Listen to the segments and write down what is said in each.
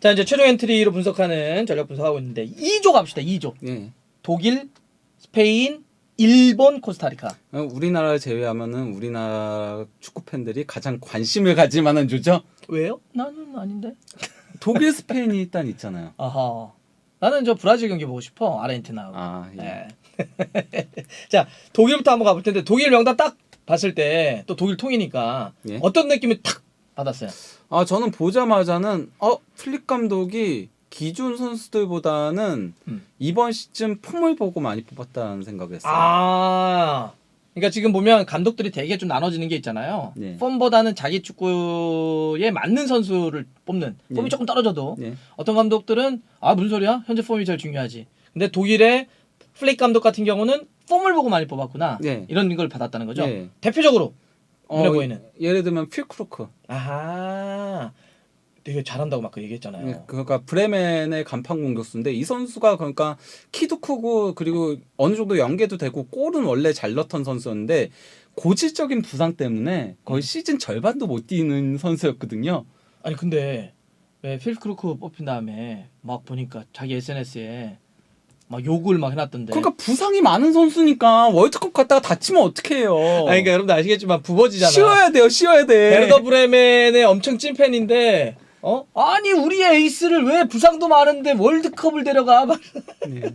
자, 이제 최종 엔트리로 분석하는 전략 분석하고 있는데 2조 갑시다. 2조. 예. 독일, 스페인, 일본, 코스타리카. 우리나라를 제외하면은 우리나라 축구 팬들이 가장 관심을 가질 만한 조죠. 왜요? 나는 아닌데. 독일, 스페인이 일단 있잖아요. 아하. 나는 저 브라질 경기 보고 싶어. 아르헨티나하고. 아, 예. 네. 자, 독일부터 한번 가볼 텐데 독일 명단 딱 봤을 때 또 독일 통이니까 예. 어떤 느낌을 탁 받았어요? 아, 저는 보자마자는 플릭 감독이 기존 선수들보다는 이번 시즌 폼을 보고 많이 뽑았다는 생각을 했어요. 아, 그러니까 지금 보면 감독들이 되게 좀 나눠지는 게 있잖아요. 네. 폼보다는 자기 축구에 맞는 선수를 뽑는. 폼이 네. 조금 떨어져도 네. 어떤 감독들은 무슨 소리야? 현재 폼이 제일 중요하지. 근데 독일의 플릭 감독 같은 경우는 폼을 보고 많이 뽑았구나. 네. 이런 걸 받았다는 거죠. 네. 대표적으로 눈에 보이는. 예를 들면 필크루크. 아하. 되게 잘한다고 막 그 얘기했잖아요. 네, 그러니까 브레멘의 간판 공격수인데 이 선수가 그러니까 키도 크고 그리고 어느 정도 연계도 되고 골은 원래 잘 넣던 선수였는데 고질적인 부상 때문에 거의 시즌 절반도 못 뛰는 선수였거든요. 아니 근데 왜 필 크루크 뽑힌 다음에 막 보니까 자기 SNS에 막 욕을 막 해놨던데. 그러니까 부상이 많은 선수니까 월드컵 갔다가 다치면 어떡해요. 아니 그러니까 여러분들 아시겠지만 부버지잖아. 쉬어야 돼요. 쉬어야 돼. 베르더 브레멘의 엄청 찐팬인데 아니 우리의 에이스를 왜 부상도 많은데 월드컵을 데려가. 네.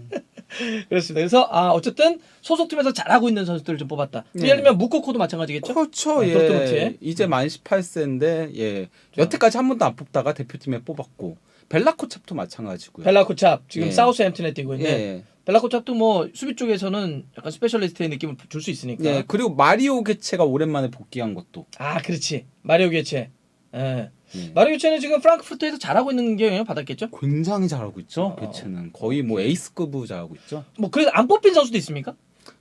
그렇습니다. 그래서 어쨌든 소속팀에서 잘하고 있는 선수들을 좀 뽑았다. 네. 예를 들면 무코코도 마찬가지겠죠? 그렇죠. 예. 도르트문트에. 이제 만 18세인데 여태까지 한 번도 안 뽑다가 대표팀에 뽑았고 벨라코찹도 마찬가지고요. 벨라코찹 지금 예. 사우스햄튼에 뛰고 있는데 예. 벨라코찹도 뭐 수비 쪽에서는 약간 스페셜리스트의 느낌을 줄 수 있으니까. 예. 그리고 마리오 게체가 오랜만에 복귀한 것도. 그렇지. 마리오 게체. 예. 예. 마리오 게체는 지금 프랑크푸르트에서 잘하고 있는 게 영향을 받았겠죠? 굉장히 잘하고 있죠. 게체는 거의 뭐 에이스급으로 잘하고 있죠. 뭐 그래서 안 뽑힌 선수도 있습니까?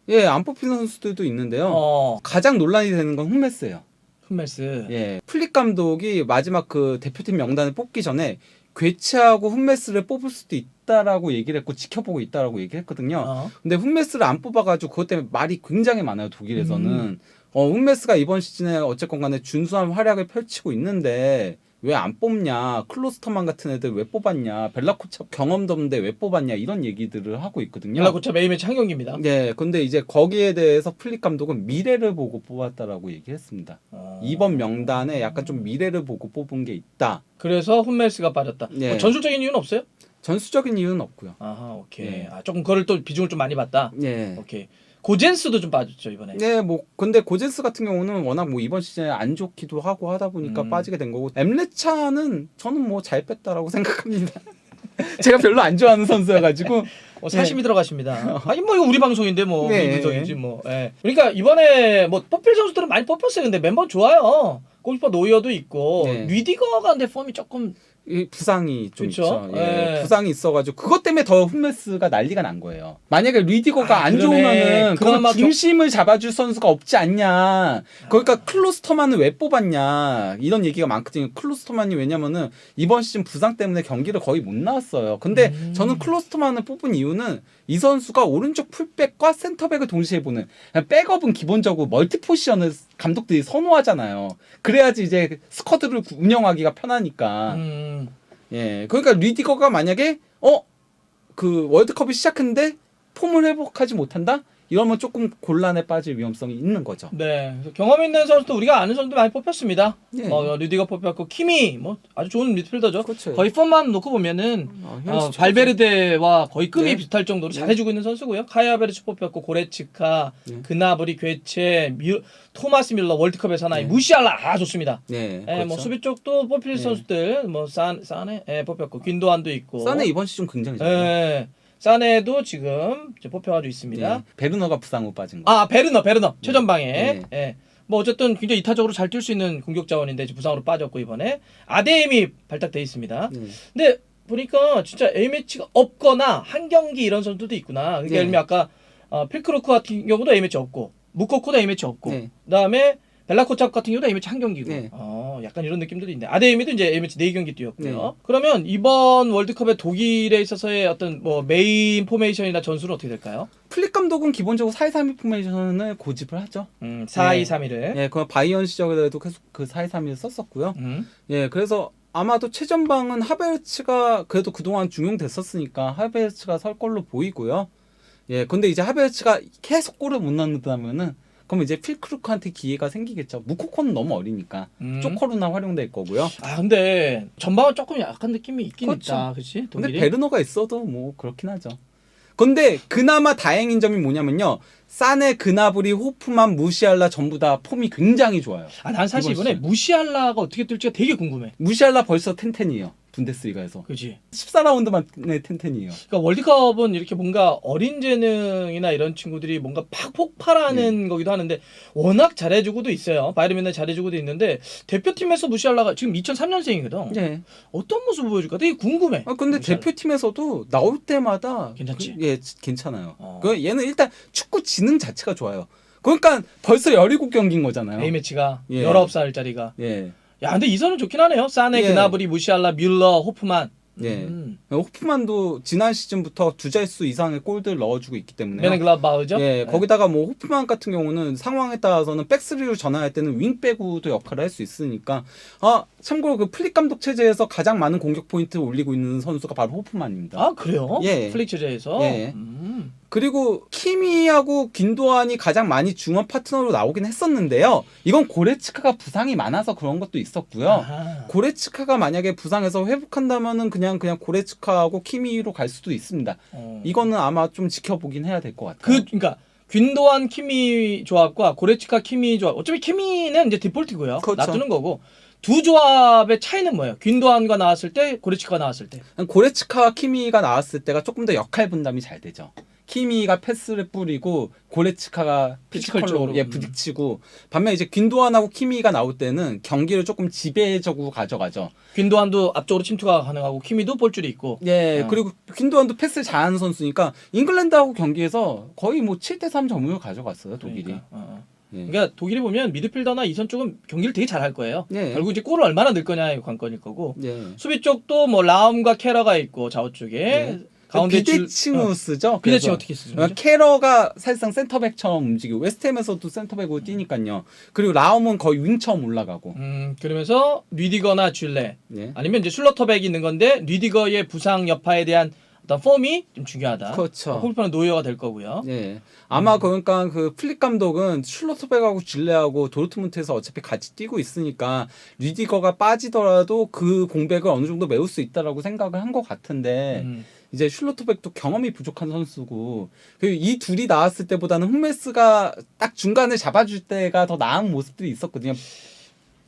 예, 안 뽑히는 선수들도 있는데요. 가장 논란이 되는 건 훈메스예요. 훈메스. 예, 플릭 감독이 마지막 그 대표팀 명단을 뽑기 전에 괴체하고 훈메스를 뽑을 수도 있다라고 얘기를 했고 지켜보고 있다라고 얘기했거든요. 근데 훈메스를 안 뽑아가지고 그것 때문에 말이 굉장히 많아요. 독일에서는. 훈메스가 이번 시즌에 어쨌건 간에 준수한 활약을 펼치고 있는데 왜 안 뽑냐, 클로스터만 같은 애들 왜 뽑았냐, 벨라코찹 경험도 없는데 왜 뽑았냐 이런 얘기들을 하고 있거든요. 벨라코찹 A매치 한 경기입니다. 네, 근데 이제 거기에 대해서 플릭 감독은 미래를 보고 뽑았다라고 얘기했습니다. 이번 명단에 약간 좀 미래를 보고 뽑은 게 있다. 그래서 훈메스가 빠졌다. 예. 뭐 전술적인 이유는 없어요? 전수적인 이유는 없고요. 오케이. 예. 조금 그걸 또 비중을 좀 많이 봤다. 예. 오케이. 고젠스도 좀 빠졌죠 이번에. 네, 뭐 근데 고젠스 같은 경우는 워낙 뭐 이번 시즌에 안 좋기도 하고 하다 보니까 빠지게 된 거고 엠레차는 저는 뭐 잘 뺐다라고 생각합니다. 제가 별로 안 좋아하는 선수여가지고 사심이 들어가십니다. 뭐 이거 우리 방송인데 뭐 네. 우리 분석이지 뭐. 예. 그러니까 이번에 뭐 뽑힐 선수들은 많이 뽑혔어요. 근데 멤버 좋아요. 골키퍼 노이어도 있고 네. 뉘디거가 근데 폼이 조금 이 부상이 좀 그쵸? 있죠. 예. 예. 부상이 있어가지고 그것 때문에 더 훈메스가 난리가 난 거예요. 만약에 리디거가 안 그러네. 좋으면은 그나마 그 중심을 잡아줄 선수가 없지 않냐. 그러니까 클로스터만을 왜 뽑았냐 이런 얘기가 많거든요. 클로스터만이 왜냐면은 이번 시즌 부상 때문에 경기를 거의 못 나왔어요. 근데 저는 클로스터만을 뽑은 이유는 이 선수가 오른쪽 풀백과 센터백을 동시에 보는 백업은 기본적으로 멀티 포지션을 감독들이 선호하잖아요. 그래야지 이제 스쿼드를 운영하기가 편하니까. 예, 그러니까 리디거가 만약에 그 월드컵이 시작했는데 폼을 회복하지 못한다? 이러면 조금 곤란에 빠질 위험성이 있는 거죠. 네. 그래서 경험 있는 선수도 우리가 아는 선수도 많이 뽑혔습니다. 예. 류디거 뽑혔고 키미 뭐 아주 좋은 미드필더죠. 그렇죠. 거의 폼만 놓고 보면은 발베르데와 거의 급이 네. 비슷할 정도로 잘해주고 있는 선수고요. 카이 하베르츠 뽑혔고 고레츠카, 그나브리, 괴체, 토마스 밀러 월드컵에서 하나 무시알라 좋습니다. 네, 예, 그렇죠. 뭐 수비 쪽도 뽑힐 선수들 뭐 사네 뽑혔고 균도안도 있고. 사네 이번 시즌 굉장히 잘해요. 예. 사네도 지금 이제 뽑혀가지고 있습니다. 예. 베르너가 부상으로 빠진 거. 베르너 최전방에. 네. 예. 뭐 어쨌든 굉장히 이타적으로 잘 뛸 수 있는 공격 자원인데 이제 부상으로 빠졌고 이번에 아데임이 발탁돼 있습니다. 근데 보니까 진짜 A매치가 없거나 한 경기 이런 선수들도 있구나. 그러니까 예를 들면 아까 필크로크 같은 경우도 A매치 없고 무코코도 A매치 없고 그다음에 벨라코찹 같은 경우도 A매치 한 경기고 약간 이런 느낌들이 있네. 아데이미도 이제 A매치 4경기 뛰었고요. 그러면 이번 월드컵의 독일에 있어서의 어떤 뭐 메인 포메이션이나 전술은 어떻게 될까요? 플릭 감독은 기본적으로 4-2-3-1 포메이션을 고집을 하죠. 4-2-3-1을. 예, 그 바이언 시절에도 계속 그 4-2-3-1을 썼었고요. 예, 그래서 아마도 최전방은 하베르츠가 그래도 그동안 중용됐었으니까 하베르츠가 설 걸로 보이고요. 예, 근데 이제 하베르츠가 계속 골을 못 넣는다면은 그럼 이제 필크루크한테 기회가 생기겠죠. 무코코는 너무 어리니까 쪼커루나 활용될 거고요. 아 근데 전방은 조금 약한 느낌이 있긴 그렇죠. 있다, 그렇지? 근데 독일이. 베르너가 있어도 뭐 그렇긴 하죠. 근데 그나마 다행인 점이 뭐냐면요. 사네, 그나브리, 호프만, 무시알라 전부 다 폼이 굉장히 좋아요. 아 난 사실 이번 이번에 시즌. 무시알라가 어떻게 뜰지가 되게 궁금해. 무시알라 벌써 텐텐이에요. 분데스리가에서. 그렇지? 14라운드 만에 텐텐이에요. 그러니까 월드컵은 이렇게 뭔가 어린 재능이나 이런 친구들이 뭔가 팍 폭발하는 거기도 하는데 워낙 잘해주고도 있어요. 바이에른 뮌헨 잘해주고도 있는데 대표팀에서 무시알라가 지금 2003년생이거든. 예. 어떤 모습을 보여줄까 되게 궁금해. 아 근데 무시알라. 대표팀에서도 나올 때마다 괜찮지? 예, 괜찮아요. 어. 그 얘는 일단 축구 지능 자체가 좋아요. 그러니까 벌써 17경기인 거잖아요. A매치가 예. 19살짜리가. 예. 야 근데 이 선은 좋긴 하네요. 사네, 예. 그나브리, 무시알라, 뮬러, 호프만. 예. 호프만도 지난 시즌부터 두 자릿수 이상의 골들 넣어주고 있기 때문에 메넨글라바흐죠? 예, 거기다가 뭐 호프만 같은 경우는 상황에 따라서는 백스리로 전환할 때는 윙백으로도 역할을 할 수 있으니까 참고로 그 플릭 감독 체제에서 가장 많은 공격 포인트를 올리고 있는 선수가 바로 호프만입니다. 아 그래요? 예. 플릭 체제에서? 예. 그리고 키미하고 균도안이 가장 많이 중원 파트너로 나오긴 했었는데요. 이건 고레츠카가 부상이 많아서 그런 것도 있었고요. 아하. 고레츠카가 만약에 부상해서 회복한다면은 그냥 고레츠카하고 키미로 갈 수도 있습니다. 이거는 아마 좀 지켜보긴 해야 될 것 같아요. 그러니까 균도안 키미 조합과 고레츠카 키미 조합. 어차피 키미는 이제 디폴트고요. 그렇죠. 놔두는 거고. 두 조합의 차이는 뭐예요? 균도안과 나왔을 때, 고레츠카가 나왔을 때. 고레츠카와 키미가 나왔을 때가 조금 더 역할 분담이 잘 되죠. 키미가 패스를 뿌리고 고레츠카가 피지컬로 피지컬적으로. 부딪히고 반면 이제 균도안하고 키미가 나올 때는 경기를 조금 지배적으로 가져가죠. 균도안도 앞쪽으로 침투가 가능하고 키미도 볼줄이 있고. 예, 그리고 균도안도 패스를 잘하는 선수니까 잉글랜드하고 경기에서 거의 뭐 7대3 점유를 가져갔어요, 독일이. 예. 그러니까 독일이 보면 미드필더나 이선 쪽은 경기를 되게 잘할 거예요. 예. 결국 이제 골을 얼마나 넣을 거냐의 관건일 거고. 예. 수비 쪽도 뭐 라움과 케러가 있고 좌우 쪽에 예. 가운데 비대칭으로 쓰죠. 비대칭 그래서 어떻게 쓰죠? 캐러가 사실상 센터백처럼 움직이고 웨스트햄에서도 센터백으로 뛰니까요. 그리고 라움은 거의 윙처럼 올라가고. 그러면서 리디거나 쥘레 예. 아니면 이제 슐러터백이 있는 건데 리디거의 부상 여파에 대한 어떤 폼이 좀 중요하다. 그렇죠. 골키퍼는 노예어가 될 거고요. 예. 아마 그러니까 그 플릭 감독은 슐러터백하고 질레하고 도르트문트에서 어차피 같이 뛰고 있으니까 리디거가 빠지더라도 그 공백을 어느 정도 메울 수 있다라고 생각을 한 것 같은데 이제 슐러터백도 경험이 부족한 선수고 그리고 이 둘이 나왔을 때보다는 흠메스가 딱 중간을 잡아줄 때가 더 나은 모습들이 있었거든요.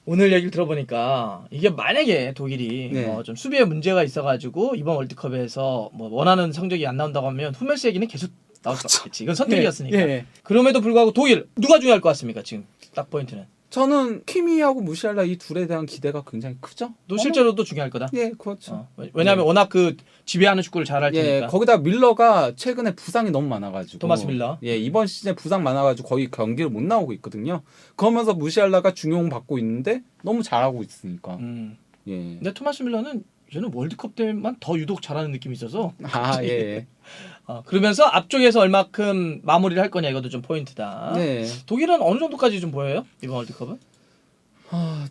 오늘 얘기를 들어보니까 이게 만약에 독일이 네. 좀 수비에 문제가 있어가지고 이번 월드컵에서 뭐 원하는 성적이 안 나온다고 하면 후멜스 얘기는 계속 나올 수 없겠지. 이건 선택이었으니까. 예. 그럼에도 불구하고 독일 누가 중요할 것 같습니까? 지금 딱 포인트는. 저는 키미하고 무시알라 이 둘에 대한 기대가 굉장히 크죠. 또 실제로도 중요할 거다. 예, 그렇죠. 왜냐하면 워낙 그 지배하는 축구를 잘할 예, 테니까. 거기다 밀러가 최근에 부상이 너무 많아가지고 토마스 밀러. 예, 이번 시즌에 부상 많아가지고 거의 경기를 못 나오고 있거든요. 그러면서 무시알라가 중용 받고 있는데 너무 잘하고 있으니까. 예. 근데 토마스 밀러는 저는 월드컵 때만 더 유독 잘하는 느낌이 있어서. 아, 예. 그러면서 앞쪽에서 얼마큼 마무리를 할 거냐 이것도 좀 포인트다. 네. 독일은 어느 정도까지 좀 보여요? 이번 월드컵은?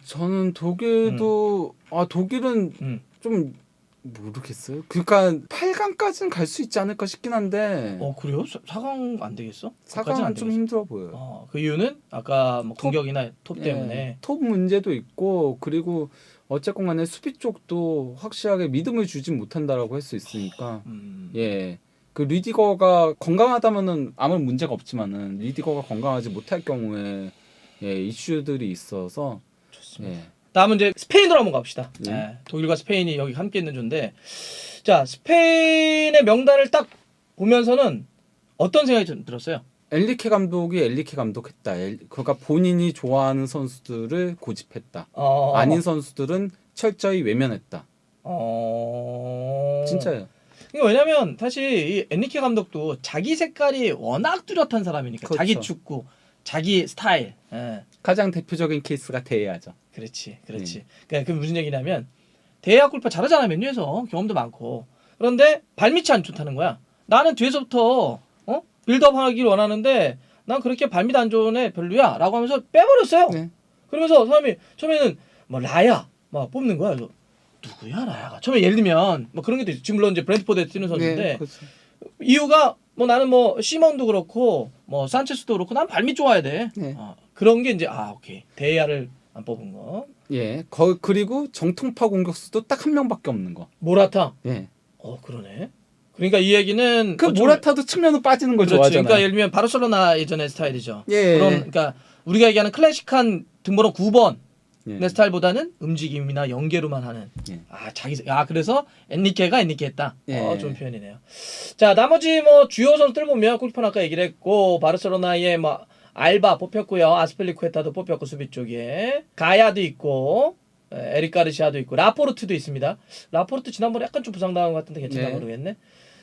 저는 독일도 독일은 좀 모르겠어요. 그러니까 8강까지는 갈 수 있지 않을까 싶긴 한데. 그래요? 4강 안 되겠어? 4강은 좀 힘들어 보여요. 그 이유는 아까 뭐 공격이나 톱 때문에. 예, 톱 문제도 있고 그리고 어쨌건 간에 수비 쪽도 확실하게 믿음을 주진 못한다라고 할 수 있으니까. 예. 그 리디거가 건강하다면은 아무 문제가 없지만은 리디거가 건강하지 못할 경우에 이슈들이 있어서. 좋습니다. 예. 다음은 이제 스페인으로 한번 갑시다. 네. 독일과 스페인이 여기 함께 있는 조인데, 자 스페인의 명단을 딱 보면서는 어떤 생각이 좀 들었어요? 엘리케 감독이 엘리케 감독했다. 그러니까 본인이 좋아하는 선수들을 고집했다. 아닌 선수들은 철저히 외면했다. 진짜예요. 왜냐면 사실 이 엔리케 감독도 자기 색깔이 워낙 뚜렷한 사람이니까. 그렇죠. 자기 축구, 자기 스타일. 가장 대표적인 케이스가 데야죠. 그렇지. 그러니까 그 무슨 얘기냐면 대야 골파 잘하잖아 맨유에서 경험도 많고. 그런데 발밑이 안 좋다는 거야. 나는 뒤에서부터 빌드업하기를 원하는데 난 그렇게 발밑 안 좋은 애 별로야라고 하면서 빼버렸어요. 네. 그러면서 사람이 처음에는 뭐 라야 막 뽑는 거야. 그래서 누구야 라야가. 처음에 예를 들면 뭐 그런 게 있죠. 지금 물론 이제 브랜트포드에 뛰는 선수인데 네, 그렇죠. 이유가 뭐 나는 뭐 시몬도 그렇고 뭐 산체스도 그렇고 난 발밑 좋아야 돼. 네. 그런 게 이제 오케이 데이아를 안 뽑은 거. 예, 그리고 정통파 공격수도 딱 한 명밖에 없는 거. 모라타. 예. 그러네. 그러니까 이 얘기는 그 모라타도 측면으로 빠지는 걸 그렇지. 좋아하잖아요. 그러니까 예를 들면 바르셀로나 예전의 스타일이죠. 예. 그런 그러니까 우리가 얘기하는 클래식한 등번호 9번 예. 내 스타일보다는 움직임이나 연계로만 하는. 예. 그래서 엔리케가 엔리케했다. 예. 좋은 표현이네요. 자, 나머지 뭐 주요 선수들 보면 골키퍼는 아까 얘기를 했고 바르셀로나의 뭐 알바 뽑혔고요. 아스펠리쿠에타도 뽑혔고 수비 쪽에 가야도 있고 에릭 가르시아도 있고 라포르트도 있습니다. 라포르트 지난번에 약간 좀 부상당한 것 같은데 괜찮나 네. 모르겠네.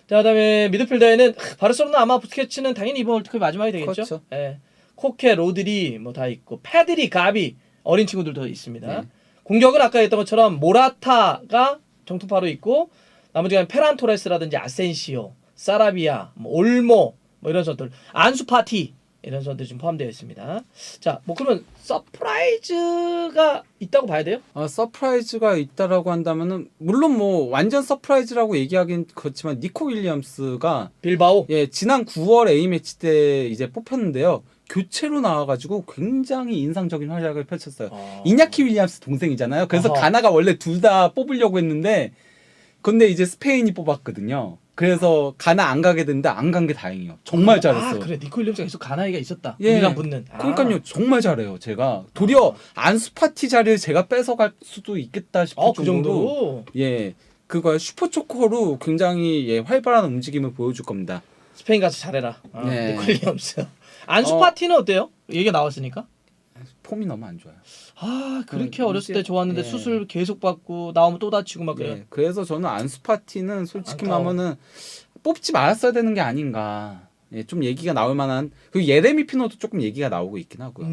자, 그다음에 미드필더에는 바르셀로나 아마 부스케츠는 당연히 이번 월드컵이 마지막이 되겠죠. 그렇죠. 예. 코케, 로드리 뭐 다 있고 페드리, 가비 어린 친구들도 있습니다. 네. 공격은 아까 했던 것처럼 모라타가 정통파로 있고 나머지가 페란 토레스라든지 아센시오, 사라비아, 뭐 올모 뭐 이런 선수들, 안수파티 이런 선수들이 좀 포함되어 있습니다. 자, 뭐 그러면 서프라이즈가 있다고 봐야 돼요? 서프라이즈가 있다라고 한다면은 물론 뭐 완전 서프라이즈라고 얘기하긴 그렇지만 니코 윌리엄스가 빌바오. 예, 지난 9월 A 매치 때 이제 뽑혔는데요. 교체로 나와가지고 굉장히 인상적인 활약을 펼쳤어요. 이냐키 윌리엄스 동생이잖아요. 그래서 어허. 가나가 원래 둘 다 뽑으려고 했는데 근데 이제 스페인이 뽑았거든요. 그래서 가나 안 가게 됐는데 안 간 게 다행이에요. 정말 잘했어요. 그래. 니코 윌리엄스가 계속 가나이가 있었다. 예. 우리랑 붙는. 그러니까요, 정말 잘해요. 제가 도리어 안수파티 자리를 제가 뺏어갈 수도 있겠다 싶을 그 정도로 정도로 예, 그거 슈퍼초코로 굉장히 예, 활발한 움직임을 보여줄 겁니다. 스페인 가서 잘해라. 네. 니코 윌리엄스. 안수파티는 어때요? 얘기가 나왔으니까. 폼이 너무 안 좋아요. 그렇게 이제, 어렸을 때 좋았는데 예. 수술 계속 받고 나오면 또 다치고 막 그래요. 예, 그래서 저는 안수파티는 솔직히 안타까워. 말하면은 뽑지 말았어야 되는 게 아닌가. 예, 좀 얘기가 나올 만한. 그리고 예레미 피노도 조금 얘기가 나오고 있긴 하고요.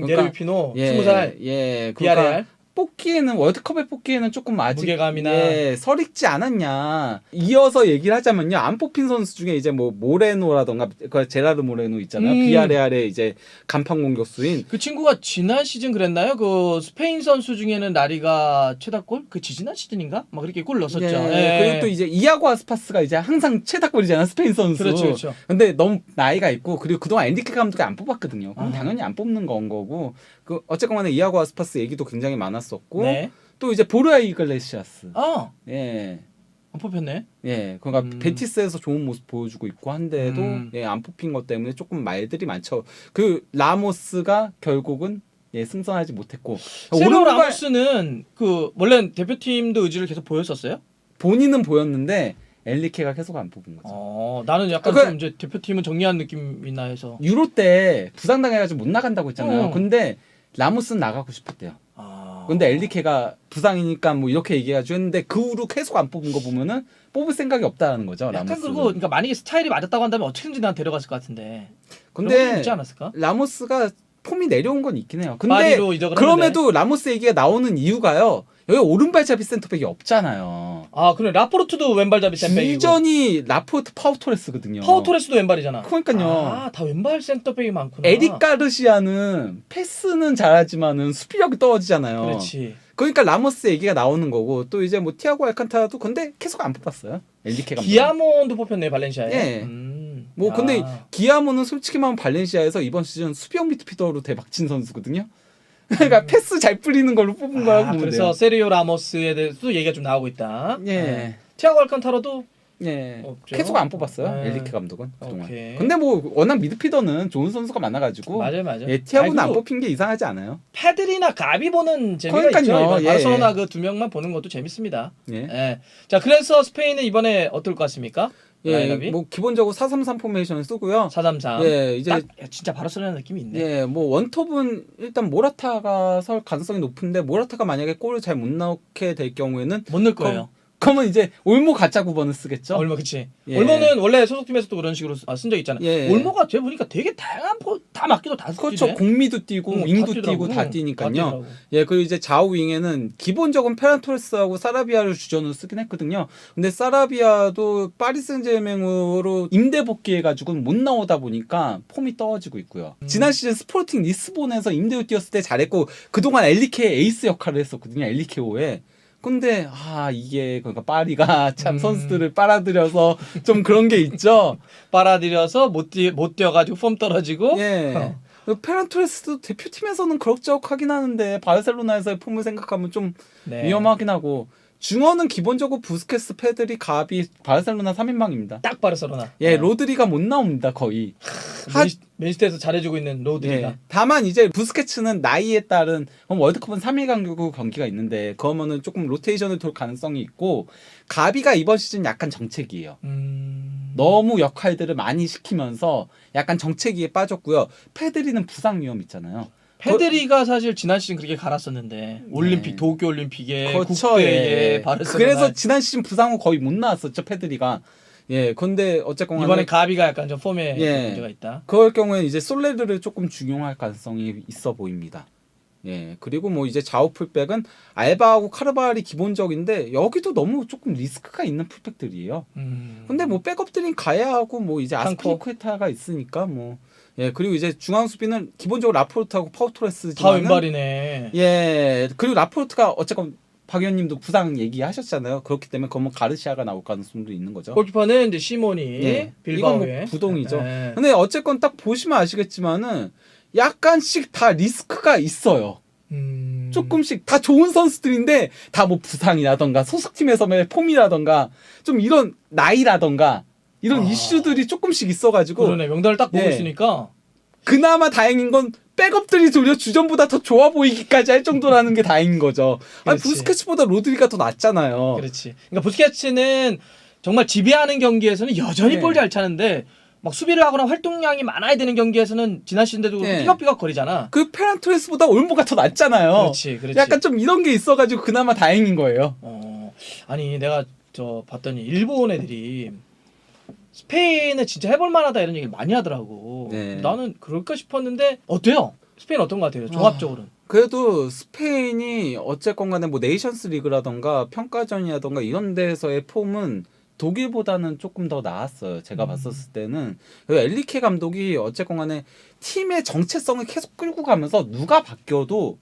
예레미 피노 예, 20살 예, 비아레알. 그러니까 뽑기에는 월드컵에 뽑기에는 조금 아직 무게감이나. 예, 설익지 않았냐. 이어서 얘기를 하자면요. 안 뽑힌 선수 중에 이제 뭐 모레노라던가 그 제라르 모레노 있잖아요. 비아레알의 이제 간판 공격수인 그 친구가 지난 시즌 그랬나요? 그 스페인 선수 중에는 나리가 최다골? 그 지난 시즌인가? 막 그렇게 골 넣었었죠. 예, 그리고 또 이제 이아고 아스파스가 이제 항상 최다골이잖아. 스페인 선수. 그렇죠. 근데 너무 나이가 있고 그리고 그동안 엔리케 감독이 안 뽑았거든요. 그럼 아. 당연히 안 뽑는 건 거고. 그 어쨌건 간에 이아고 아스파스 얘기도 굉장히 많았었고 네. 또 이제 보르아 이글레시아스. 안 예. 뽑혔네. 예, 그러니까 베티스에서 좋은 모습 보여주고 있고 한데도 예, 안 뽑힌 것 때문에 조금 말들이 많죠. 그 라모스가 결국은 예, 승선하지 못했고 세르 오른발 라모스는 그 원래 대표팀도 의지를 계속 보였었어요? 본인은 보였는데 엘리케가 계속 안 뽑은 거죠. 나는 약간 그- 좀 이제 대표팀은 정리한 느낌이나 해서. 유로 때 부상당해가지고 못 나간다고 했잖아요. 근데 라모스는 나가고 싶었대요. 근데 엘리케가 부상이니까 뭐 이렇게 얘기해가지고 했는데 그 후로 계속 안 뽑은 거 보면은 뽑을 생각이 없다는 거죠. 약간 라모스. 그리고 그러니까 만약에 스타일이 맞았다고 한다면 어떻게든지 난 데려갔을 것 같은데. 근데 있지 않았을까? 라모스가 폼이 내려온 건 있긴 해요. 근데 파리로 이적을 그럼에도 라모스 얘기가 나오는 이유가요. 여기 오른발잡이 센터백이 없잖아요. 그래 라포르트도 왼발잡이 센백이고. 주전이 라포르트 파우토레스거든요. 파우토레스도 왼발이잖아. 그러니까요. 다 왼발 센터백이 많구나. 에릭 가르시아는 패스는 잘하지만은 수비력이 떨어지잖아요. 그렇지. 그러니까 라모스 얘기가 나오는 거고 또 이제 뭐 티아고 알칸타라도 근데 계속 안 뽑았어요. 엘리케 감독. 기아몬도 뽑혔네 발렌시아에. 예. 뭐 근데 기아모는 솔직히 말하면 발렌시아에서 이번 시즌 수비형 미드필더로 대박친 선수거든요. 그러니까 패스 잘 뿌리는 걸로 뽑은 거라고 보면 그래서 돼요. 세리오 라모스에 대해서도 얘기가 좀 나오고 있다. 예. 티아고 알칸타라도 예. 없죠. 계속 안 뽑았어요. 네. 엘리케 감독은 그동안. 오케이. 근데 뭐 워낙 미드필더는 좋은 선수가 많아가지고 맞아요. 예, 티아고는 안 그리고 뽑힌 게 이상하지 않아요. 페드리나 가비 보는 재미가 그러니까요. 있죠. 이번 예, 바르셀로나 그 두 명만 보는 것도 재밌습니다. 예. 예. 자 그래서 스페인은 이번에 어떨 것 같습니까? 예. 라인업이? 뭐 기본적으로 4-3-3 포메이션을 쓰고요. 4-3-3. 예, 이제 딱 진짜 바르셀로나 느낌이 있네. 예, 뭐 원톱은 일단 모라타가 설 가능성이 높은데 모라타가 만약에 골을 잘 못 넣게 될 경우에는 못 넣을 거예요. 그러면 이제 올모 가짜 9번을 쓰겠죠. 올모 그치. 예. 올모는 원래 소속팀에서도 그런 식으로 쓴 적 있잖아요. 예. 올모가 제 보니까 되게 다양한 다 맡기도 다 그렇죠. 쓰네. 공미도 뛰고 다 윙도 뛰더라고. 뛰고 다 뛰니까요. 뛰더라고. 예, 그리고 이제 좌우 윙에는 기본적인 페란 토레스하고 사라비아를 주전으로 쓰긴 했거든요. 근데 사라비아도 파리 생제르맹으로 임대 복귀해가지고 못 나오다 보니까 폼이 떨어지고 있고요. 지난 시즌 스포팅 리스본에서 임대로 뛰었을 때 잘했고 그동안 엘리케의 에이스 역할을 했었거든요. 엘리케오에. 근데 이게 그러니까 파리가 참 선수들을 빨아들여서 좀 그런 게 있죠. 빨아들여서 못 뛰어가지고 폼 떨어지고. 예. 페란 토레스도 대표팀에서는 그럭저럭하긴 하는데 바르셀로나에서의 폼을 생각하면 좀 네. 위험하긴 하고 중원은 기본적으로 부스케스, 페드리, 가비 바르셀로나 3인방입니다. 딱 바르셀로나. 예, 로드리가 못 나옵니다 거의. 맨시티에서 잘해주고 있는 로드리가. 예. 다만 이제 부스케츠는 나이에 따른 월드컵은 3일 간격 경기가 있는데 그러면은 조금 로테이션을 돌 가능성이 있고 가비가 이번 시즌 약간 정체기예요. 너무 역할들을 많이 시키면서 약간 정체기에 빠졌고요. 페드리는 부상 위험 있잖아요. 페드리가 사실 지난 시즌 그렇게 갈았었는데 올림픽 도쿄 올림픽에 그렇죠. 국대에 예. 바르셀로나. 그래서 지난 시즌 부상 후 거의 못 나왔었죠 페드리가. 예, 근데 어쨌건 이번에 가비가 약간 좀 폼에 예. 문제가 있다. 그럴 경우에는 이제 솔레르를 조금 중용할 가능성이 있어 보입니다. 예, 그리고 뭐 이제 좌우 풀백은 알바하고 카르바알이 기본적인데 여기도 너무 조금 리스크가 있는 풀백들이에요. 근데 뭐 백업들인 가야하고 뭐 이제 아스피리쿠에타가 있으니까 뭐 예, 그리고 이제 중앙 수비는 기본적으로 라포르트하고 파우토레스지만 다 왼발이네. 예, 그리고 라포르트가 어쨌건 박 의원님도 부상 얘기하셨잖아요. 그렇기 때문에 그러면 가르시아가 나올 가능성도 있는 거죠. 골키퍼는 이제 시모니, 예, 빌바오에. 이건 뭐 부동이죠. 예. 근데 어쨌건 딱 보시면 아시겠지만은 약간씩 다 리스크가 있어요. 조금씩 다 좋은 선수들인데 다 뭐 부상이라던가 소속팀에서의 폼이라던가 좀 이런 나이라던가 이런 이슈들이 조금씩 있어가지고 그러네. 명단을 딱 보고 예. 있으니까 그나마 다행인 건 백업들이 도리어 주전보다 더 좋아 보이기까지 할 정도라는 게 다행인 거죠. 아니 그렇지. 부스케츠보다 로드리가 더 낫잖아요. 그렇지. 그러니까 부스케츠는 정말 지배하는 경기에서는 여전히 네. 볼 잘 차는데 막 수비를 하거나 활동량이 많아야 되는 경기에서는 지난 시즌에도 네. 삐걱삐걱 거리잖아. 그 페란 토레스보다 올모가 더 낫잖아요. 그렇지. 약간 좀 이런 게 있어가지고 그나마 다행인 거예요. 아니 내가 봤더니 일본 애들이 스페인은 진짜 해볼 만하다 이런 얘기를 많이 하더라고. 네. 나는 그럴까 싶었는데 어때요? 스페인 어떤 것 같아요? 종합적으로는. 그래도 스페인이 어쨌건 간에 뭐 네이션스 리그라던가 평가전이라던가 이런 데서의 폼은 독일보다는 조금 더 나았어요. 제가 봤었을 때는. 엘리케 감독이 어쨌건 간에 팀의 정체성을 계속 끌고 가면서 누가 바뀌어도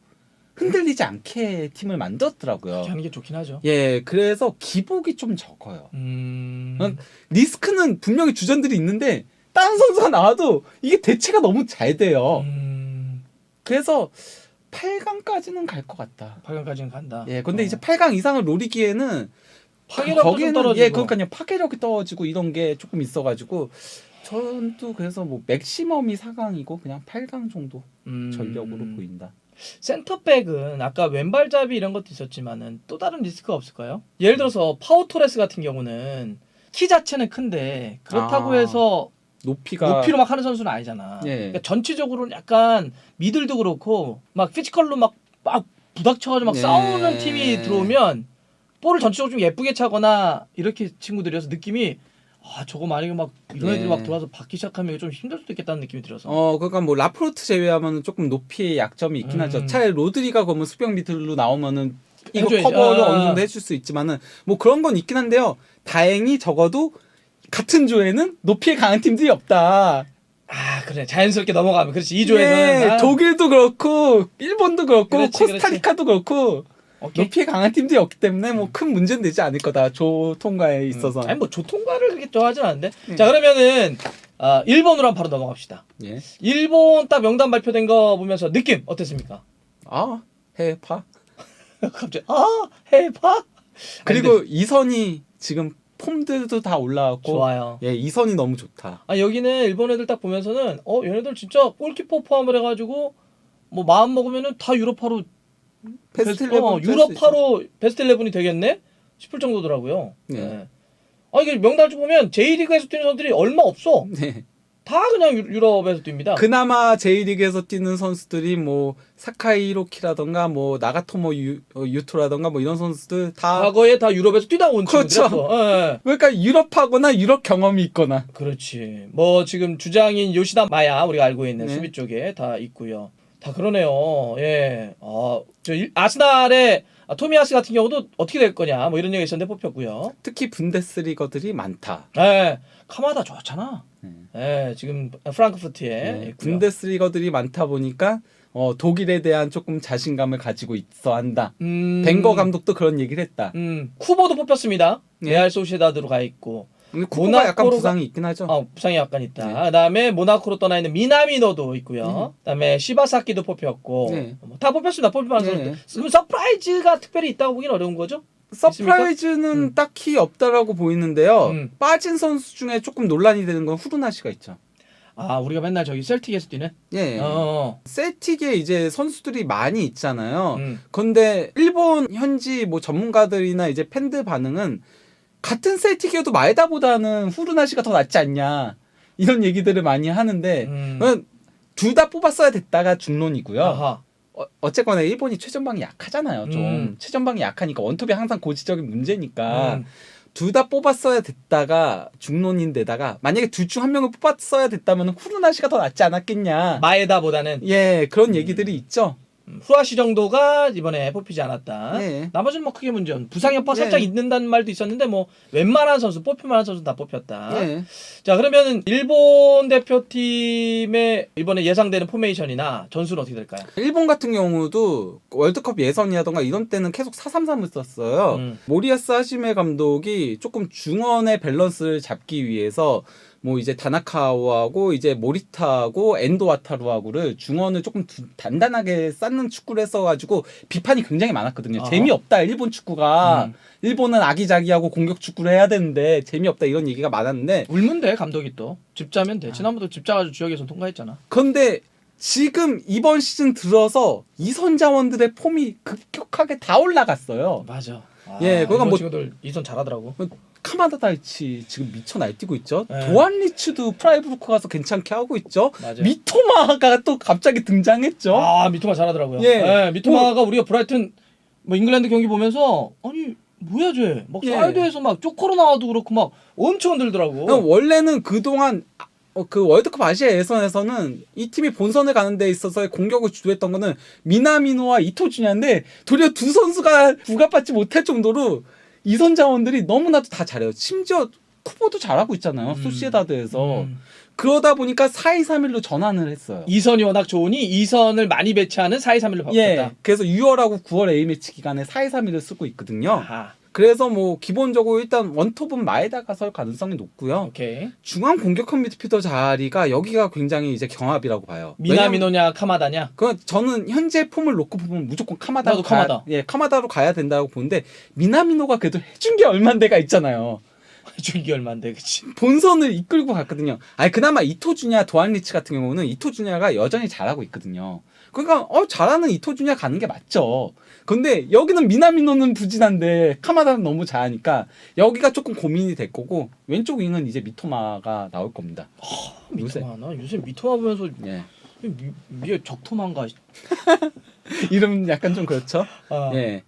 흔들리지 않게 팀을 만들었더라고요. 그렇게 하는 게 좋긴 하죠. 예, 그래서 기복이 좀 적어요. 음. 리스크는 분명히 주전들이 있는데 다른 선수가 나와도 이게 대체가 너무 잘 돼요. 그래서 8강까지는 갈 것 같다. 8강까지는 간다. 예, 근데 이제 8강 이상을 노리기에는 파괴력도 좀 떨어지고. 예, 그러니까요. 파괴력이 떨어지고 이런 게 조금 있어가지고 저는 또 그래서 뭐 맥시멈이 4강이고 그냥 8강 정도 전력으로 보인다. 센터백은 아까 왼발잡이 이런 것도 있었지만은 또 다른 리스크가 없을까요? 예를 들어서 파우토레스 같은 경우는 키 자체는 큰데 그렇다고 해서 높이로 막 하는 선수는 아니잖아. 예. 그러니까 전체적으로는 약간 미들도 그렇고 막 피지컬로 막 부닥쳐가지고 막 예. 싸우는 팀이 들어오면 볼을 전체적으로 좀 예쁘게 차거나 이렇게 친구들이어서 느낌이 저거 만약에 막 이런 애들이 막 들어와서 받기 시작하면 좀 힘들 수도 있겠다는 느낌이 들어서. 그러니까 뭐 라프로트 제외하면 조금 높이의 약점이 있긴 하죠. 차라리 로드리가 그러면 수비형 미들로 나오면은 이거 해줘야지. 커버를 어느 정도 해줄 수 있지만은 뭐 그런 건 있긴 한데요. 다행히 적어도 같은 조에는 높이에 강한 팀들이 없다. 그래 자연스럽게 넘어가면 그렇지 2조에서는 예, 독일도 그렇고 일본도 그렇고 그렇지, 코스타리카도 그렇고 오케이. 높이에 강한 팀들이 없기 때문에 뭐 큰 문제는 되지 않을 거다. 조 통과에 있어서. 아니 뭐 조통과를 그렇게 좋아하진 않는데. 자 그러면은 일본으로 한번 바로 넘어갑시다. 예. 일본 딱 명단 발표된 거 보면서 느낌 어땠습니까? 해파. 갑자기 해파? 그리고 이선이 지금 폼들도 다 올라왔고 좋아요. 예, 이선이 너무 좋다. 여기는 일본 애들 딱 보면서는 얘네들 진짜 골키퍼 포함을 해가지고 뭐 마음 먹으면은 다 유럽파로 베스트 11 유럽파로 베스트 11이 되겠네 싶을 정도더라고요. 네. 네. 이게 명단을 좀 보면 J리그에서 뛰는 선수들이 얼마 없어. 네. 다 그냥 유럽에서 뜁니다. 그나마 J리그에서 뛰는 선수들이 뭐 사카이 히로키라던가 뭐 나가토모 유토라던가 뭐 이런 선수들 다 과거에 다 유럽에서 뛰다 온 그렇죠. 친구들이었어. 그러니까 유럽하거나 유럽 경험이 있거나. 그렇지. 뭐 지금 주장인 요시다 마야 우리가 알고 있는 네. 수비 쪽에 다 있고요. 다 그러네요. 예. 아스날의 토미야스 같은 경우도 어떻게 될 거냐 뭐 이런 얘기가 있었는데 뽑혔고요. 특히 분데스리거들이 많다. 예. 카마다 좋았잖아. 예. 지금 프랑크푸르트에 네. 있고요. 분데스리거들이 많다 보니까 독일에 대한 조금 자신감을 가지고 있어 한다. 음. 벵거 감독도 그런 얘기를 했다. 쿠보도 뽑혔습니다. 네. 레알 소시에다드로 가 있고. 근데 쿠보가 약간 모나코로 부상이 있긴 하죠. 부상이 약간 있다. 네. 그다음에 모나코로 떠나 있는 미나미노도 있고요. 그다음에 시바사키도 뽑혔고. 네. 다 뽑혔습니다. 뽑힐 네. 선수. 그럼 서프라이즈가 특별히 있다고 보기는 어려운 거죠? 서프라이즈는 딱히 없다라고 보이는데요. 음. 빠진 선수 중에 조금 논란이 되는 건 후르나시가 있죠. 우리가 맨날 저기 셀틱에서 뛰는? 예. 어. 셀틱에 이제 선수들이 많이 있잖아요. 음. 근데 일본 현지 뭐 전문가들이나 이제 팬들 반응은 같은 셀틱이어도 마에다보다는 후르나시가 더 낫지 않냐 이런 얘기들을 많이 하는데 둘 다 뽑았어야 됐다가 중론이고요. 아하. 어쨌거나 일본이 최전방이 약하잖아요. 좀 최전방이 약하니까 원톱이 항상 고지적인 문제니까 둘 다 뽑았어야 됐다가 중론인데다가 만약에 둘 중 한 명을 뽑았어야 됐다면 후르나시가 더 낫지 않았겠냐. 마에다보다는 예, 그런 얘기들이 있죠. 후아시 정도가 이번에 뽑히지 않았다. 네. 나머지는 뭐 크게 문제 없는. 부상 여파 네. 살짝 있는다는 말도 있었는데 뭐 웬만한 선수 뽑힐만한 선수 다 뽑혔다. 예. 자 그러면은 일본 대표팀의 이번에 예상되는 포메이션이나 전술은 어떻게 될까요? 일본 같은 경우도 월드컵 예선이라던가 이런 때는 계속 4-3-3을 썼어요. 모리야스 하시메 감독이 조금 중원의 밸런스를 잡기 위해서 뭐 이제 다나카와하고 이제 모리타하고 엔도 와타루하고를 중원을 조금 단단하게 쌓는 축구를 했어가지고 비판이 굉장히 많았거든요. 재미없다 일본 축구가. 일본은 아기자기하고 공격 축구를 해야 되는데 재미없다 이런 얘기가 많았는데 울면 돼 감독이 또 집자면 돼. 지난번도 집자가지고 주역에서 통과했잖아. 그런데 지금 이번 시즌 들어서 이선 자원들의 폼이 급격하게 다 올라갔어요. 맞아. 예, 그러니까 일본 뭐- 친구들 이선 잘하더라고. 카마다 다이치 지금 미쳐 날뛰고 있죠. 네. 도안 리츠도 프라이브루크 가서 괜찮게 하고 있죠. 맞아요. 미토마가 또 갑자기 등장했죠. 미토마 잘하더라고요. 예. 미토마가 우리가 브라이튼 뭐 잉글랜드 경기 보면서 아니 뭐야 쟤 막 예. 사이드에서 막 쪼커로 나와도 그렇고 막 엄청 흔들더라고. 원래는 그동안 그 월드컵 아시아 예선에서는 이 팀이 본선에 가는 데 있어서의 공격을 주도했던 거는 미나미노와 이토준야인데 도리어 두 선수가 부각받지 못할 정도로 이선 자원들이 너무나도 다 잘해요. 심지어 쿠보도 잘하고 있잖아요. 소시에다드에서. 그러다 보니까 4-2-3-1로 전환을 했어요. 이선이 워낙 좋으니 이선을 많이 배치하는 4-2-3-1로 바꿨다. 예. 그래서 6월하고 9월 A매치 기간에 4-2-3-1을 쓰고 있거든요. 아하. 그래서 뭐 기본적으로 일단 원톱은 마에다가 설 가능성이 높고요. 오케이. 중앙 공격형 미드필더 자리가 여기가 굉장히 이제 경합이라고 봐요. 미나미노냐 카마다냐? 그 저는 현재 폼을 놓고 보면 무조건 카마다로 나도 카마다. 카마다로 가야 된다고 보는데 미나미노가 그래도 해준 게 얼만데가 있잖아요. 준기 얼마인데 그치? 본선을 이끌고 갔거든요. 아니 그나마 이토주냐 도안리치 같은 경우는 이토주냐가 여전히 잘하고 있거든요. 그러니까 잘하는 이토주냐 가는 게 맞죠. 근데 여기는 미나미노는 부진한데 카마다는 너무 잘하니까 여기가 조금 고민이 될 거고 왼쪽 윙은 이제 미토마가 나올 겁니다. 미토마 나 요새 미토마 보면서 예. 이게 적토마인가? 이름 약간 좀 그렇죠. 아. 예.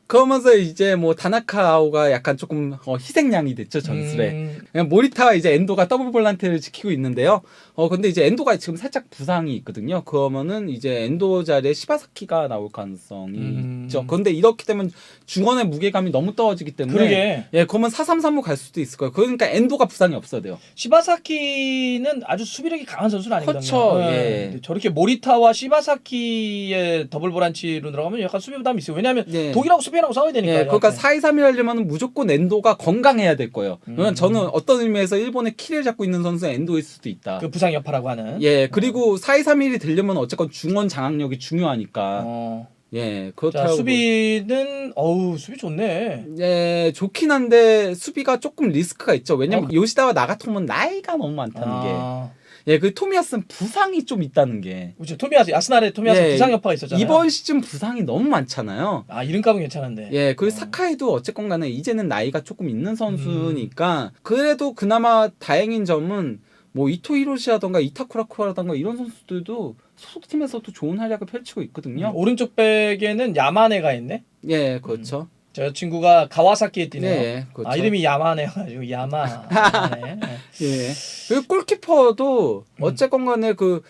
그러면서 이제 뭐 다나카오가 약간 조금 희생양이 됐죠 전술에. 그냥 모리타와 이제 엔도가 더블 볼란테를 지키고 있는데요. 근데 이제 엔도가 지금 살짝 부상이 있거든요. 그러면은 이제 엔도 자리에 시바사키가 나올 가능성이 있죠. 그런데 이렇게 되면 중원의 무게감이 너무 떨어지기 때문에 그러게. 예, 그러면 4-3-3로 갈 수도 있을 거예요. 그러니까 엔도가 부상이 없어야 돼요. 시바사키는 아주 수비력이 강한 선수는 아니거든요. 그렇죠. 네. 예. 근데 저렇게 모리타와 시바사키의 더블 보란치로 들어가면 약간 수비 부담이 있어요. 왜냐하면 예. 독일하고 스페인하고 싸워야 되니까. 예, 그러니까 4-2-3-1 하려면 무조건 엔도가 건강해야 될 거예요. 왜냐면 저는 어떤 의미에서 일본의 키를 잡고 있는 선수는 엔도일 수도 있다. 그 부상 여파라고 하는. 예, 그리고 4-2-3-1이 되려면 어쨌건 중원 장악력이 중요하니까. 어. 예, 자, 그렇다고. 수비는 수비 좋네. 예, 좋긴 한데 수비가 조금 리스크가 있죠. 왜냐면 요시다와 나가토는 나이가 너무 많다는 게. 예, 그 토미야스는 부상이 좀 있다는 게. 그렇죠. 토미야스 아스날의 토미야스 예, 부상 여파가 있었잖아요. 이번 시즌 부상이 너무 많잖아요. 이름값은 괜찮은데. 예, 그리고 사카이도 어쨌건 간에 이제는 나이가 조금 있는 선수니까 그래도 그나마 다행인 점은 뭐 이토 히로시라던가 이타쿠라쿠라던가 이런 선수들도 소속팀에서도 좋은 활약을 펼치고 있거든요. 오른쪽 백에는 야마네가 있네. 예, 그렇죠. 저 친구가 가와사키에 뛰네요. 예, 그렇죠. 이름이 야마네가지고 야마. 야마네. 예. 그리고 골키퍼도 어쨌건 간에 그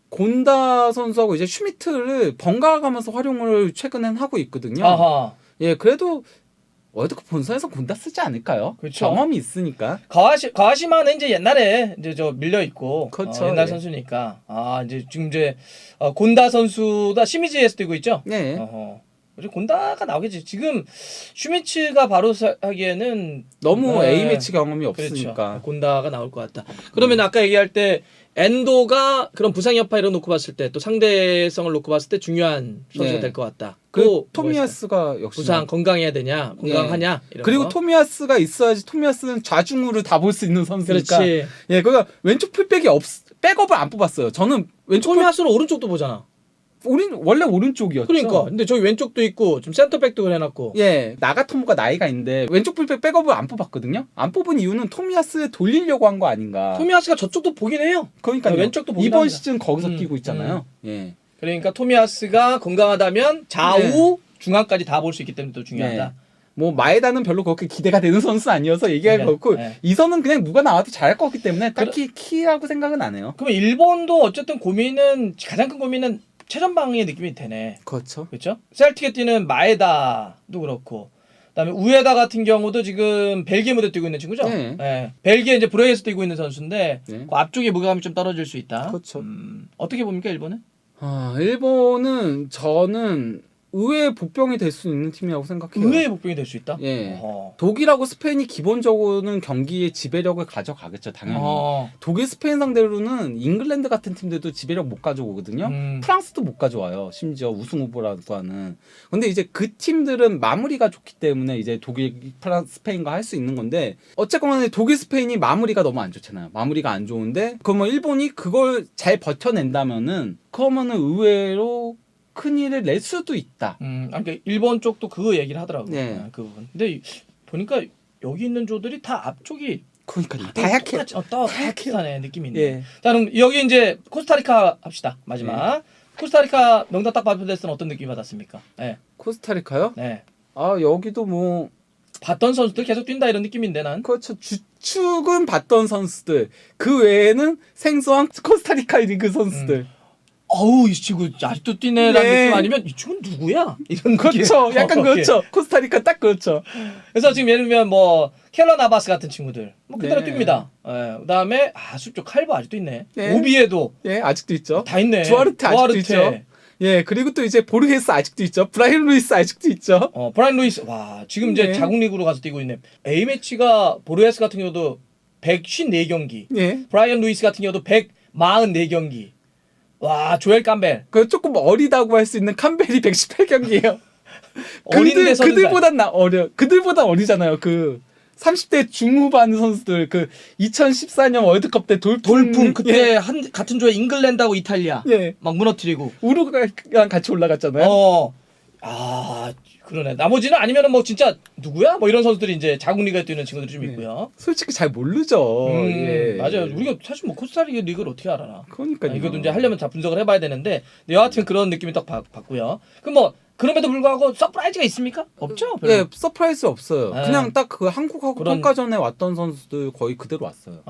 곤다 선수하고 이제 슈미트를 번갈아 가면서 활용을 최근엔 하고 있거든요. 아하. 예, 그래도 월드컵 본선에서 곤다 쓰지 않을까요? 그렇죠. 경험이 있으니까. 가와시마는 이제 옛날에 이제 저 밀려 있고 그렇죠. 옛날 예. 선수니까 이제 지금 이제 곤다 선수가 시미즈에서 뛰고 있죠. 네. 그리고 곤다가 나오겠지. 지금 슈미츠가 바로 하기에는 너무 네. A매치 경험이 그렇죠. 없으니까. 곤다가 나올 것 같다. 그러면 아까 얘기할 때 엔도가 그런 부상 여파 이런 놓고 봤을 때 또 상대성을 놓고 봤을 때 중요한 선수가 네. 될 것 같다. 그 또 토미야스가 역시 부상 건강해야 되냐, 건강하냐. 이런 그리고 거. 토미야스가 있어야지. 토미야스는 좌중으로 다 볼 수 있는 선수니까. 그렇지. 예, 그러니까 왼쪽 풀백이 백업을 안 뽑았어요. 저는 왼쪽 토미야스는 오른쪽도 보잖아. 원래 오른쪽이었죠. 그러니까 근데 저기 왼쪽도 있고 좀 센터백도 해놨고. 예, 나가토모가 나이가 있는데 왼쪽 풀백 백업을 안 뽑았거든요. 안 뽑은 이유는 토미야스 돌리려고 한 거 아닌가. 토미야스가 저쪽도 보긴 해요. 그러니까 왼쪽도 보긴 이번 합니다. 시즌 거기서 뛰고 있잖아요. 예. 그러니까 토미야스가 건강하다면 좌우 중앙까지 다 볼 수 있기 때문에 또 중요하다. 네. 뭐 마에다는 별로 그렇게 기대가 되는 선수 아니어서 얘기할 네. 거고 네. 이선은 그냥 누가 나와도 잘할 것 같기 때문에 딱히 키라고 생각은 안 해요. 그러면 일본도 어쨌든 가장 큰 고민은 최전방의 느낌이 되네. 그렇죠. 그렇죠? 셀틱에 뛰는 마에다도 그렇고, 그다음에 우에다 같은 경우도 지금 벨기에 무대 뛰고 있는 친구죠. 네. 네. 벨기에 이제 브레이에서 뛰고 있는 선수인데 네. 그 앞쪽에 무게감이 좀 떨어질 수 있다. 그렇죠. 어떻게 봅니까 일본은? 일본은 저는 의외의 복병이 될 수 있는 팀이라고 생각해요. 의외의 복병이 될 수 있다. 예. 독일하고 스페인이 기본적으로는 경기의 지배력을 가져가겠죠, 당연히. 독일, 스페인 상대로는 잉글랜드 같은 팀들도 지배력 못 가져오거든요. 프랑스도 못 가져와요. 심지어 우승 후보라고 하는. 근데 이제 그 팀들은 마무리가 좋기 때문에 이제 독일, 프랑스, 스페인과 할 수 있는 건데 어쨌거나 독일, 스페인이 마무리가 너무 안 좋잖아요. 마무리가 안 좋은데 그러면 일본이 그걸 잘 버텨낸다면은 그러면은 의외로 큰일을 낼 수도 있다. 그러니까 일본 쪽도 그 얘기를 하더라고요. 네. 그 부분. 근데 보니까 여기 있는 조들이 다 앞쪽이 그러니까 다 약해. 비슷하네 느낌이 있네. 예. 자 그럼 여기 이제 코스타리카 합시다. 마지막. 코스타리카 명단 딱 발표됐을 때는 어떤 느낌 받았습니까? 네. 코스타리카요? 네. 여기도 뭐 봤던 선수들 계속 뛴다 이런 느낌인데 난. 그렇죠. 주축은 봤던 선수들. 그 외에는 생소한 코스타리카 리그 선수들. 어우 이 친구 아직도 뛰네라는 네. 느낌 아니면 이 친구는 누구야? 이런 그렇죠. 느낌. 약간 그렇죠. 코스타리카 딱 그렇죠. 그래서 지금 예를 들면 뭐 켈러 나바스 같은 친구들 뭐 그대로 네. 뜁니다. 예. 그다음에 숲쪽 칼보 아직도 있네. 네. 오비에도 예, 아직도 있죠. 다 있네. 두아르테 아직도 있죠. 예, 그리고 또 이제 보르헤스 아직도 있죠. 브라이언 루이스 아직도 있죠. 브라이언 루이스 와 지금 이제 네. 자국 리그로 가서 뛰고 있네. A 매치가 보르헤스 같은 경우도 154경기, 예. 브라이언 루이스 같은 경우도 144경기. 와 조엘 깜벨 그 조금 어리다고 할 수 있는 캄벨이 118경기예요. 어린데 서른 살. 그들보다 어리잖아요. 그 30대 중후반 선수들 그 2014년 월드컵 때 돌풍 그때 예. 같은 조에 잉글랜드하고 이탈리아 예. 막 무너뜨리고 우루과이랑 같이 올라갔잖아요. 그러네. 나머지는 아니면은 뭐 진짜 누구야? 뭐 이런 선수들이 이제 자국 리그에 뛰는 친구들이 좀 네. 있고요. 솔직히 잘 모르죠. 예. 맞아요. 우리가 사실 뭐 코스타리카 리그를 어떻게 알아나? 그러니까요. 이것도 이제 하려면 다 분석을 해봐야 되는데 여하튼 그런 느낌이 딱 받고요. 그럼 뭐 그럼에도 불구하고 서프라이즈가 있습니까? 없죠. 별로. 예, 서프라이즈 없어요. 네. 그냥 딱 그 한국하고 그런- 평가전에 왔던 선수들 거의 그대로 왔어요.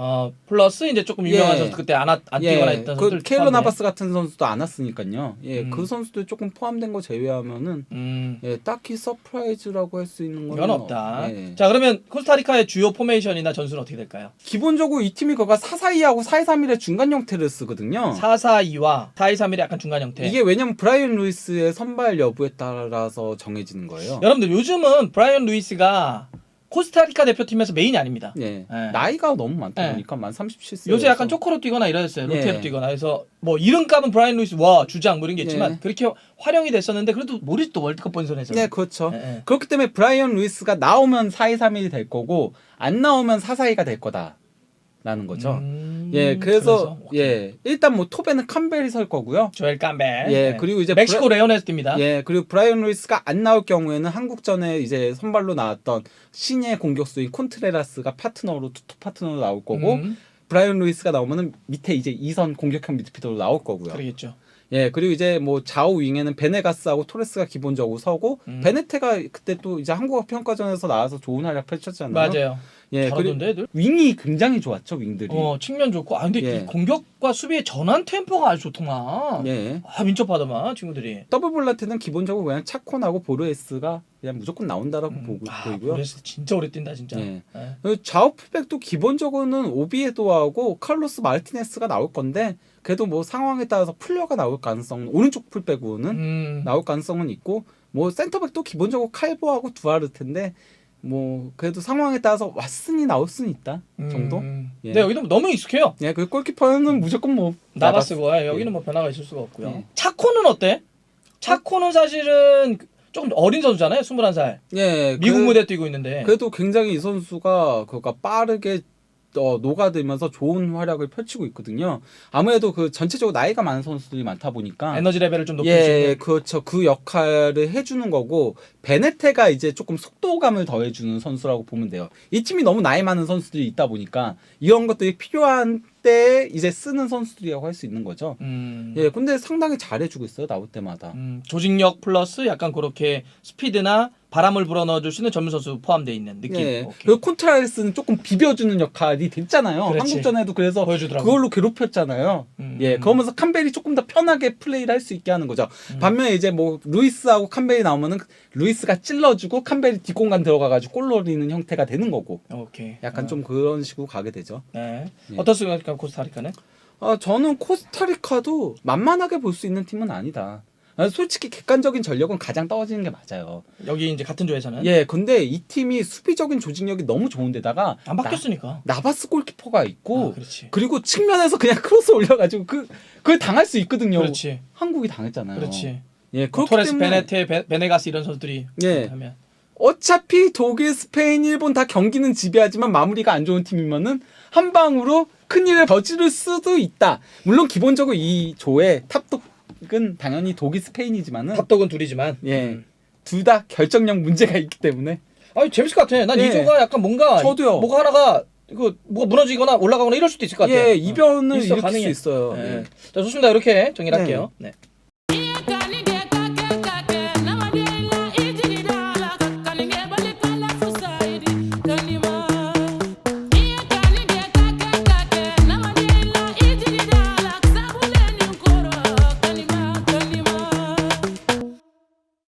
플러스 이제 조금 유명한 예. 선수 그때 안 뛰거나 했던 선수들 그 케일러 포함돼. 나바스 같은 선수도 안 왔으니까요. 예, 음. 그 선수들 조금 포함된 거 제외하면은 예, 딱히 서프라이즈라고 할 수 있는 건 이건 없다. 예. 자 그러면 코스타리카의 주요 포메이션이나 전술은 어떻게 될까요? 기본적으로 이 팀이 그가 4-4-2하고 4-2-3-1의 중간 형태를 쓰거든요. 4-4-2와 4-2-3-1의 약간 중간 형태. 이게 왜냐면 브라이언 루이스의 선발 여부에 따라서 정해지는 거예요. 여러분들 요즘은 브라이언 루이스가 코스타리카 대표팀에서 메인이 아닙니다. 예. 네. 나이가 너무 많다 네. 보니까 만 37세. 요새 약간 쪼코로 뛰거나 이랬어요. 로테로 예. 뛰거나. 그래서 뭐 이름값은 브라이언 루이스 주장 뭐 이런 게 있지만 예. 그렇게 활용이 됐었는데 그래도 모르죠 월드컵 본선에서. 네, 그렇죠. 예. 그렇기 때문에 브라이언 루이스가 나오면 4-2-3-1이 될 거고 안 나오면 4-4-2가 될 거다라는 거죠. 예, 그래서 오케이. 예, 일단 뭐 톱에는 캄벨이 설 거고요. 조엘 깜벨. 예, 네. 그리고 이제 멕시코 레오네스 뜁니다. 예, 그리고 브라이언 루이스가 안 나올 경우에는 한국전에 이제 선발로 나왔던 신예 공격수인 콘트레라스가 파트너로 투톱 파트너로 나올 거고 브라이언 루이스가 나오면은 밑에 이제 2선 공격형 미드필더로 나올 거고요. 그러겠죠. 예, 그리고 이제 뭐 좌우 윙에는 베네가스하고 토레스가 기본적으로 서고 베네테가 그때 또 이제 한국 평가전에서 나와서 좋은 활약 펼쳤잖아요. 맞아요. 예, 잘하던데 애들. 윙이 굉장히 좋았죠, 윙들이. 측면 좋고. 아 근데 예. 이 공격과 수비의 전환 템포가 아주 좋더만. 예. 아 민첩하더만 친구들이. 더블 볼라테는 기본적으로 그냥 차콘하고 보르헤스가 그냥 무조건 나온다라고 보이고요. 보레스 진짜 오래 뛴다 진짜. 예. 예. 그리고 좌우 풀백도 기본적으로는 오비에도하고 칼로스 마르티네스가 나올 건데 그래도 뭐 상황에 따라서 풀려가 나올 가능성, 오른쪽 풀백으로는 나올 가능성은 있고 뭐 센터백도 기본적으로 칼보하고 두아르트인데 뭐 그래도 상황에 따라서 왔으니 나올 수는 있다 정도. 예. 네 여기는 너무 익숙해요. 예, 그 골키퍼는 무조건 뭐 나바스고 예. 여기는 뭐 변화가 있을 수가 없고요. 예. 차코는 어때? 차코는 사실은 조금 어린 선수잖아요. 21살. 예, 미국 무대 뛰고 있는데. 그래도 굉장히 이 선수가 그러니까 빠르게 녹아들면서 좋은 활약을 펼치고 있거든요. 아무래도 그 전체적으로 나이가 많은 선수들이 많다 보니까 에너지 레벨을 좀 높일 수 예, 있는. 그렇죠. 그 역할을 해주는 거고 베네테가 이제 조금 속도감을 더해주는 선수라고 보면 돼요. 이 팀이 너무 나이 많은 선수들이 있다 보니까 이런 것들이 필요한 때 이제 쓰는 선수들이라고 할 수 있는 거죠. 예, 근데 상당히 잘해주고 있어요. 나올 때마다. 조직력 플러스 약간 그렇게 스피드나 바람을 불어넣어줄 수 있는 전문 선수 포함되어 있는 느낌. 예. 오케이. 그리고 콘트라레스는 조금 비벼주는 역할이 됐잖아요. 그렇지. 한국전에도 그래서 보여주더라고. 그걸로 괴롭혔잖아요. 예, 그러면서 캄벨이 조금 더 편하게 플레이를 할 수 있게 하는 거죠. 반면에 이제 뭐 루이스하고 캄벨이 나오면은 루이스가 찔러주고 캄벨이 뒷공간 들어가가지고 골 노리는 형태가 되는 거고. 오케이. 약간 좀 그런 식으로 가게 되죠. 네. 예. 어떻습니까 코스타리카는? 저는 코스타리카도 만만하게 볼 수 있는 팀은 아니다. 솔직히 객관적인 전력은 가장 떨어지는 게 맞아요. 여기 이제 같은 조에서는 예, 근데 이 팀이 수비적인 조직력이 너무 좋은데다가 안 바뀌었으니까. 나바스 골키퍼가 있고 그렇지. 그리고 측면에서 그냥 크로스 올려가지고 그걸 당할 수 있거든요. 그렇지. 한국이 당했잖아요. 그렇지. 예, 그렇기 토레스, 때문에 베네가스 이런 선수들이 예. 하면 어차피 독일, 스페인, 일본 다 경기는 지배하지만 마무리가 안 좋은 팀이면은 한 방으로 큰 일을 저지를 수도 있다. 물론 기본적으로 이 조의 탑독은 당연히 독일, 스페인이지만은 탑독은 둘이지만. 예, 둘 다 결정력 문제가 있기 때문에 아니 재밌을 것 같아. 난 예. 이 조가 약간 뭔가 저도요. 뭐가 하나가 뭐가 무너지거나 올라가거나 이럴 수도 있을 것 같아. 예, 이변을 있어, 일으킬 가능해. 수 있어요. 예. 예. 자 좋습니다. 이렇게 정리를 네. 할게요. 네.